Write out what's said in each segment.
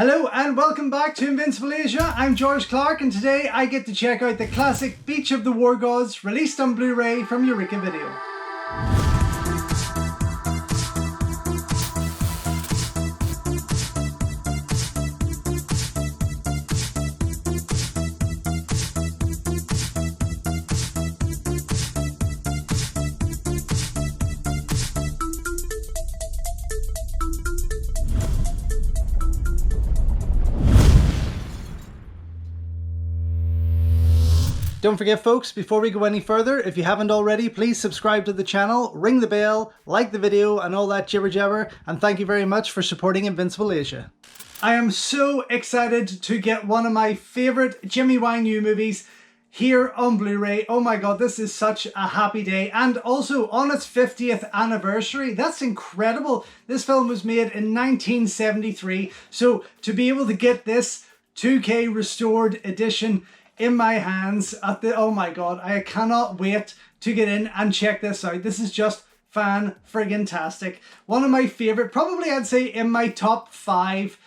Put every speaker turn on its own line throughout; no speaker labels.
Hello and welcome back to Invincible Asia. I'm George Clark and today I get to check out the classic Beach of the War Gods released on Blu-ray from Eureka Video. Don't forget folks, before we go any further, if you haven't already, please subscribe to the channel, ring the bell, like the video and all that jibber jabber, and thank you very much for supporting Invincible Asia. I am so excited to get one of my favourite Jimmy Wang Yu movies here on Blu-ray. Oh my god, this is such a happy day, and also on its 50th anniversary. That's incredible. This film was made in 1973, so to be able to get this 2K restored edition in my hands at the, oh my god, I cannot wait to get in and check this out. This is just fan-friggin-tastic. One of my favourite, probably I'd say in my top 5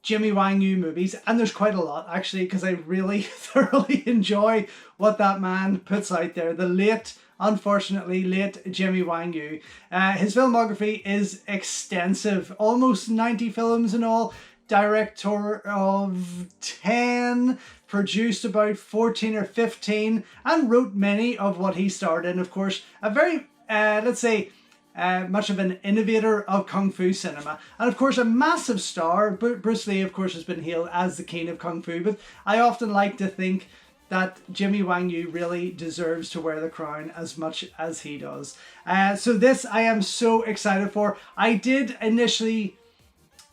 Jimmy Wang Yu movies, and there's quite a lot actually because I really thoroughly enjoy what that man puts out there. The late, unfortunately late Jimmy Wang Yu. His filmography is extensive, almost 90 films in all, director of 10, produced about 14 or 15, and wrote many of what he starred in. Of course, a very, let's say, much of an innovator of Kung Fu cinema. And of course, a massive star. Bruce Lee, of course, has been hailed as the king of Kung Fu, but I often like to think that Jimmy Wang Yu really deserves to wear the crown as much as he does. So this I am so excited for. I did initially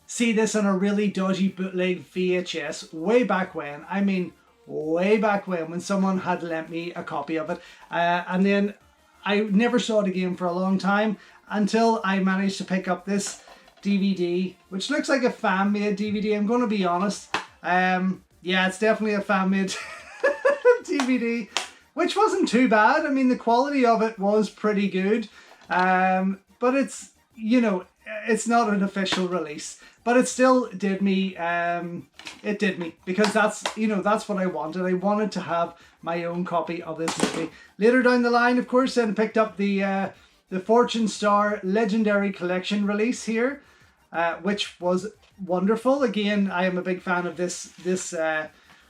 see this on a really dodgy bootleg VHS way back when. I mean, way back when someone had lent me a copy of it. And then I never saw it again for a long time until I managed to pick up this DVD, which looks like a fan-made DVD. I'm going to be honest. Yeah, it's definitely a fan-made DVD, which wasn't too bad. I mean, the quality of it was pretty good. But it's, you know, it's not an official release, but it still did me. It did me because that's, you know, that's what I wanted. I wanted to have my own copy of this movie. Later down the line, of course, then picked up the Fortune Star Legendary Collection release here, which was wonderful. Again, I am a big fan of this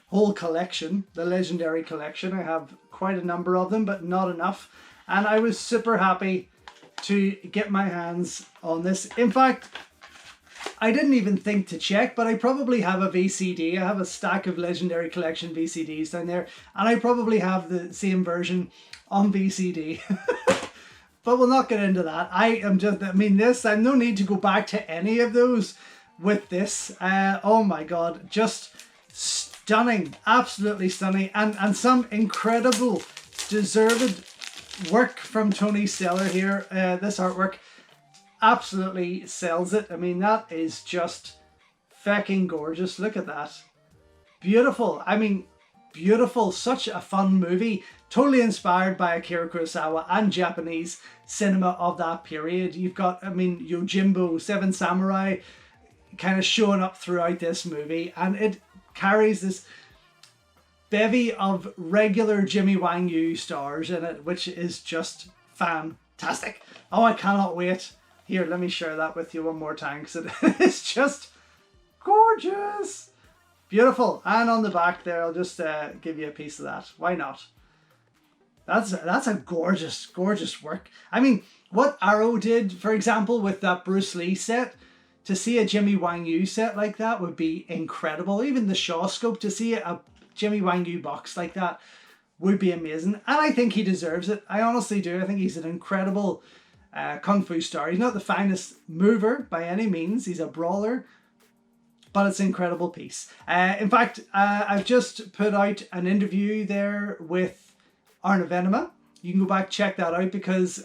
whole collection, the Legendary Collection. I have quite a number of them, but not enough, and I was super happy to get my hands on this. In fact, I didn't even think to check, but I probably have a VCD. I have a stack of Legendary Collection VCDs down there, and I probably have the same version on VCD. But we'll not get into that. I mean, this, I have no need to go back to any of those with this. Oh my god, just stunning, absolutely stunning, and some incredible, deserved work from Tony Stellar here. This artwork absolutely sells it. I mean, that is just fucking gorgeous. Look at that. Beautiful. I mean, beautiful. Such a fun movie. Totally inspired by Akira Kurosawa and Japanese cinema of that period. You've got, I mean, Yojimbo, Seven Samurai kind of showing up throughout this movie, and it carries this bevy of regular Jimmy Wang Yu stars in it, which is just fantastic. Oh, I cannot wait. Here, let me share that with you one more time because it is just gorgeous. Beautiful. And on the back there, I'll just give you a piece of that. Why not? That's a gorgeous, gorgeous work. I mean, what Arrow did, for example, with that Bruce Lee set, to see a Jimmy Wang Yu set like that would be incredible. Even the Shaw scope, to see a Jimmy Wang Yu box like that would be amazing. And I think he deserves it. I honestly do. I think he's an incredible Kung Fu star. He's not the finest mover by any means. He's a brawler, but it's an incredible piece. In fact, I've just put out an interview there with Arna Venema. You can go back, check that out, because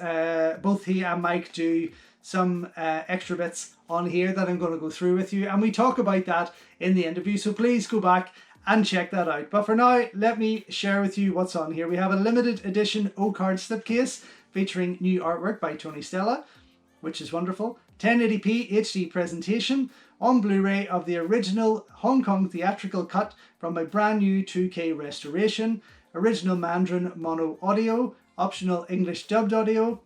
both he and Mike do some extra bits on here that I'm going to go through with you, and we talk about that in the interview, so please go back and check that out. But for now, let me share with you what's on here. We have a limited edition O-card slipcase featuring new artwork by Tony Stella, which is wonderful. 1080p HD presentation on Blu-ray of the original Hong Kong theatrical cut from a brand new 2K restoration, original Mandarin mono audio, optional English dubbed audio,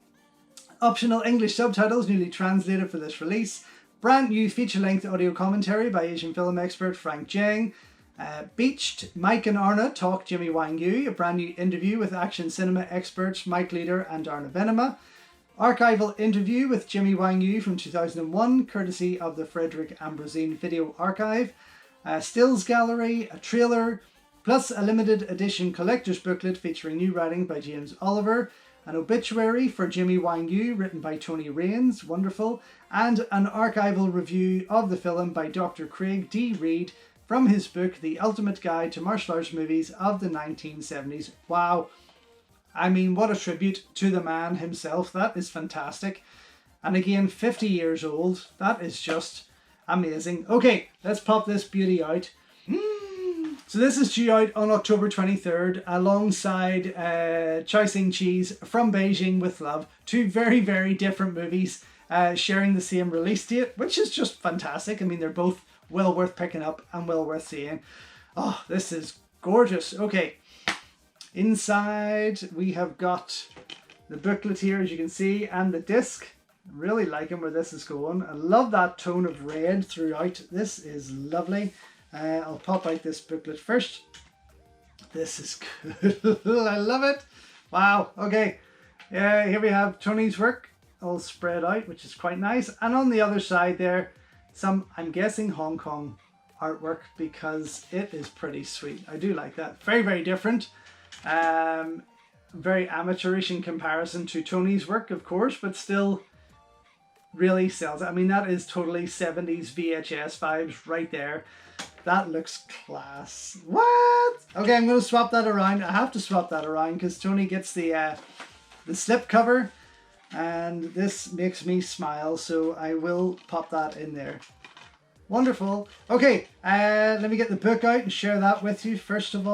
optional English subtitles newly translated for this release, brand new feature-length audio commentary by Asian film expert Frank Jiang, Beached, Mike and Arna talk Jimmy Wang Yu, a brand new interview with action cinema experts Mike Leader and Arna Venema, archival interview with Jimmy Wang Yu from 2001, courtesy of the Frederick Ambrosine Video Archive, a stills gallery, a trailer, plus a limited edition collector's booklet featuring new writing by James Oliver, an obituary for Jimmy Wang Yu written by Tony Raines, wonderful, and an archival review of the film by Dr. Craig D. Reed from his book The Ultimate Guide to Martial Arts Movies of the 1970s. Wow. I mean, what a tribute to the man himself. That is fantastic. And again, 50 years old. That is just amazing. Okay, let's pop this beauty out. So this is due out on October 23rd alongside Chai Sing Cheese from Beijing with Love. Two very, very different movies sharing the same release date, which is just fantastic. I mean, they're both well worth picking up and well worth seeing. Oh, this is gorgeous. Okay, inside we have got the booklet here, as you can see, and the disc. I'm really liking where this is going. I love that tone of red throughout. This is lovely. I'll pop out this booklet first. This is cool. I love it. Wow. Okay. Here we have Tony's work all spread out, which is quite nice. And on the other side there, some, I'm guessing, Hong Kong artwork, because it is pretty sweet. I do like that. Very, very different. Very amateurish in comparison to Tony's work, of course, but still really sells it. I mean, that is totally 70s VHS vibes right there. That looks class. What? Okay, I'm going to swap that around. I have to swap that around because Tony gets the slip cover, and this makes me smile, so I will pop that in there. Wonderful. Okay, let me get the book out and share that with you. Second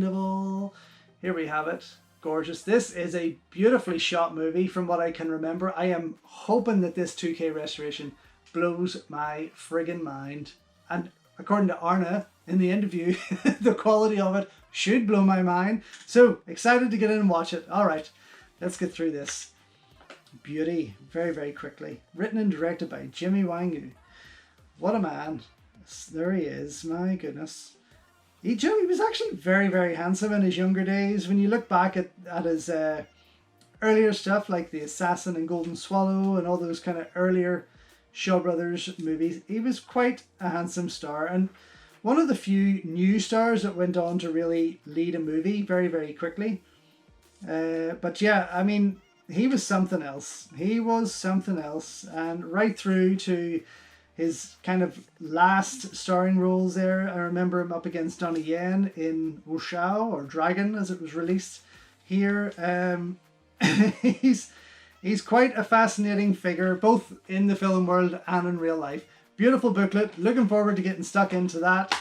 of all, here we have it. Gorgeous. This is a beautifully shot movie from what I can remember. I am hoping that this 2K restoration blows my friggin' mind. And according to Arna in the interview, the quality of it should blow my mind. So excited to get in and watch it. All right, let's get through this. Beauty, very, very quickly. Written and directed by Jimmy Wang Yu. What a man. There he is, my goodness. He was actually very, very handsome in his younger days. When you look back at his earlier stuff like The Assassin and Golden Swallow and all those kind of earlier Shaw Brothers movies, he was quite a handsome star, and one of the few new stars that went on to really lead a movie very, very quickly. But yeah, I mean, he was something else. He was something else, and right through to his kind of last starring roles there, I remember him up against Donnie Yen in Wu Shao, or Dragon as it was released here. He's quite a fascinating figure, both in the film world and in real life. Beautiful booklet. Looking forward to getting stuck into that.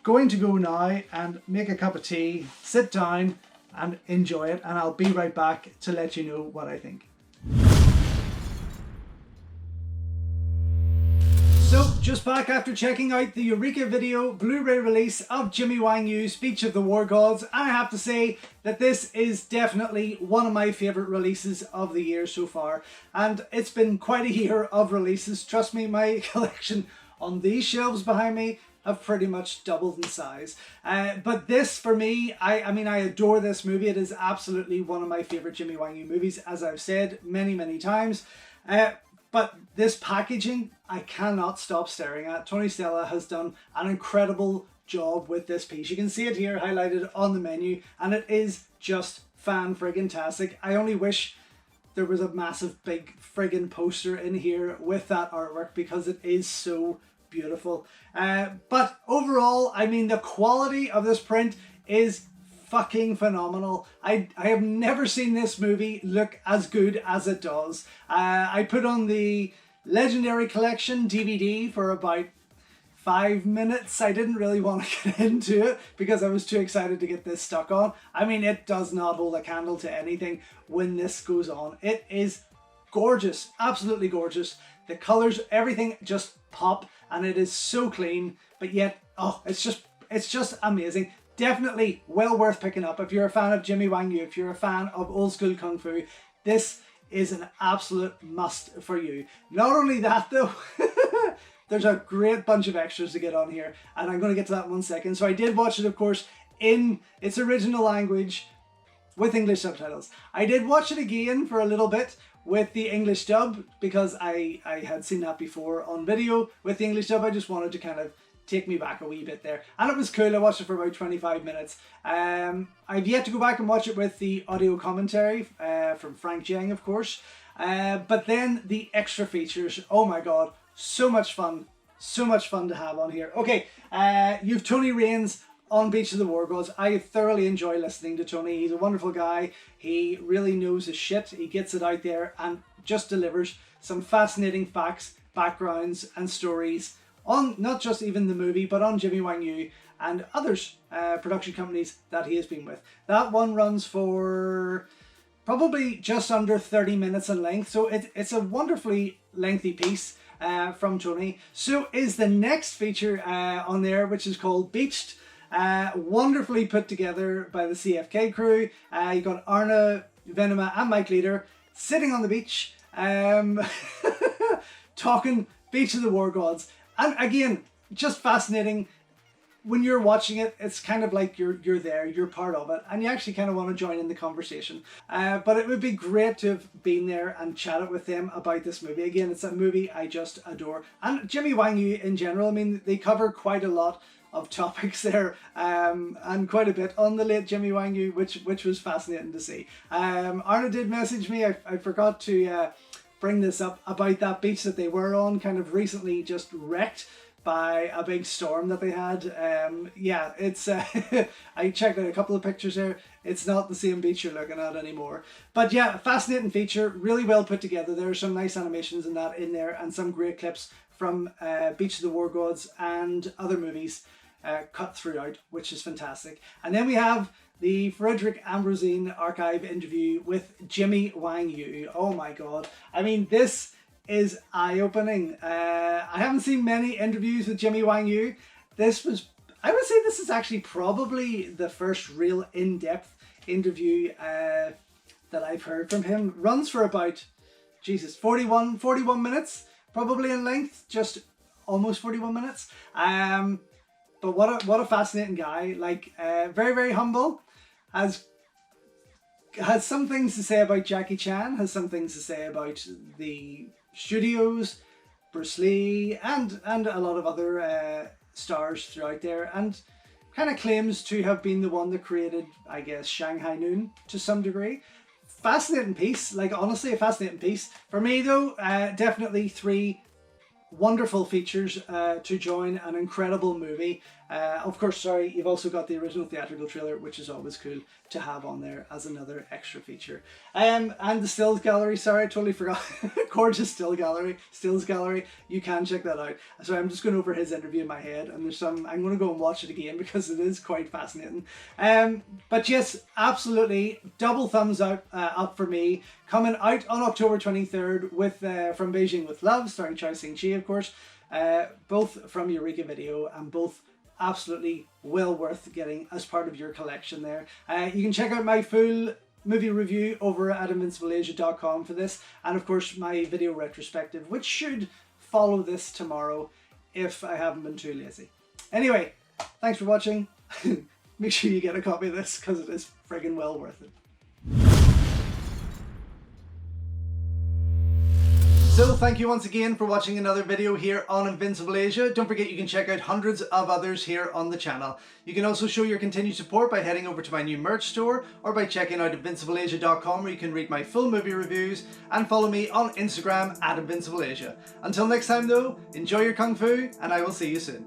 Going to go now and make a cup of tea, sit down and enjoy it. And I'll be right back to let you know what I think. So, just back after checking out the Eureka video Blu-ray release of Jimmy Wang Yu's Speech of the War Gods, I have to say that this is definitely one of my favourite releases of the year so far. And it's been quite a year of releases. Trust me, my collection on these shelves behind me have pretty much doubled in size. But this, for me, I mean, I adore this movie. It is absolutely one of my favourite Jimmy Wang Yu movies, as I've said many, many times. But this packaging, I cannot stop staring at. Tony Stella has done an incredible job with this piece. You can see it here highlighted on the menu, and it is just fan-friggin-tastic. I only wish there was a massive big friggin' poster in here with that artwork, because it is so beautiful. But overall, I mean, the quality of this print is fucking phenomenal. I have never seen this movie look as good as it does. I put on the Legendary Collection DVD for about 5 minutes. I didn't really want to get into it because I was too excited to get this stuck on. I mean, it does not hold a candle to anything when this goes on. It is gorgeous, absolutely gorgeous. The colors, everything just pop, and it is so clean, but yet, oh, it's just amazing. Definitely well worth picking up. If you're a fan of Jimmy Wang Yu, if you're a fan of old school Kung Fu, this is an absolute must for you. Not only that though, there's a great bunch of extras to get on here, and I'm going to get to that in 1 second. So I did watch it, of course, in its original language with English subtitles. I did watch it again for a little bit with the English dub because I had seen that before on video with the English dub. I just wanted to kind of take me back a wee bit there, and it was cool. I watched it for about 25 minutes. I've yet to go back and watch it with the audio commentary from Frank Jiang, of course, but then the extra features, oh my god, so much fun to have on here. Okay, you've Tony Raines on Beach of the War Gods. I thoroughly enjoy listening to Tony. He's a wonderful guy. He really knows his shit. He gets it out there and just delivers some fascinating facts, backgrounds and stories on not just even the movie, but on Jimmy Wang Yu and others production companies that he has been with. That one runs for probably just under 30 minutes in length, so it's a wonderfully lengthy piece from Tony. So is the next feature on there, which is called Beached. Wonderfully put together by the CFK crew. You got Arna, Venema and Mike Leader sitting on the beach talking Beach of the War Gods. And again, just fascinating. When you're watching it, it's kind of like you're there, you're part of it, and you actually kind of want to join in the conversation. But it would be great to have been there and chatted with them about this movie. Again, it's a movie I just adore. And Jimmy Wang Yu in general, I mean, they cover quite a lot of topics there, and quite a bit on the late Jimmy Wang Yu, which was fascinating to see. Arna did message me, I forgot to bring this up, about that beach that they were on, kind of recently just wrecked by a big storm that they had. Yeah, it's I checked out a couple of pictures there. It's not the same beach you're looking at anymore. But yeah, fascinating feature, really well put together. There are some nice animations in there, and some great clips from Beach of the War Gods and other movies cut throughout, which is fantastic. And then we have the Frederick Ambrosine archive interview with Jimmy Wang Yu. Oh my god. I mean, this is eye-opening. I haven't seen many interviews with Jimmy Wang Yu. I would say this is actually probably the first real in-depth interview that I've heard from him. Runs for about, Jesus, 41 minutes, probably in length, just almost 41 minutes. But what a fascinating guy. Like, very, very humble. Has some things to say about Jackie Chan, has some things to say about the studios, Bruce Lee, and a lot of other stars throughout there, and kind of claims to have been the one that created, I guess, Shanghai Noon to some degree. Fascinating piece, like honestly a fascinating piece. For me though, definitely 3 wonderful features to join an incredible movie. Of course, sorry, you've also got the original theatrical trailer, which is always cool to have on there as another extra feature. And the stills gallery, sorry, I totally forgot. Gorgeous stills gallery, you can check that out. So I'm just going over his interview in my head, and there's some, I'm going to go and watch it again because it is quite fascinating. But yes, absolutely, double thumbs up for me. Coming out on October 23rd with From Beijing with Love, starring Chao Xing-chi, of course. Both from Eureka Video, and both absolutely well worth getting as part of your collection there. You can check out my full movie review over at invincible.asia.com for this, and of course my video retrospective, which should follow this tomorrow if I haven't been too lazy. Anyway, thanks for watching. Make sure you get a copy of this because it is friggin' well worth it. So thank you once again for watching another video here on Invincible Asia. Don't forget you can check out hundreds of others here on the channel. You can also show your continued support by heading over to my new merch store, or by checking out invincibleasia.com, where you can read my full movie reviews, and follow me on Instagram at InvincibleAsia. Until next time though, enjoy your Kung Fu, and I will see you soon.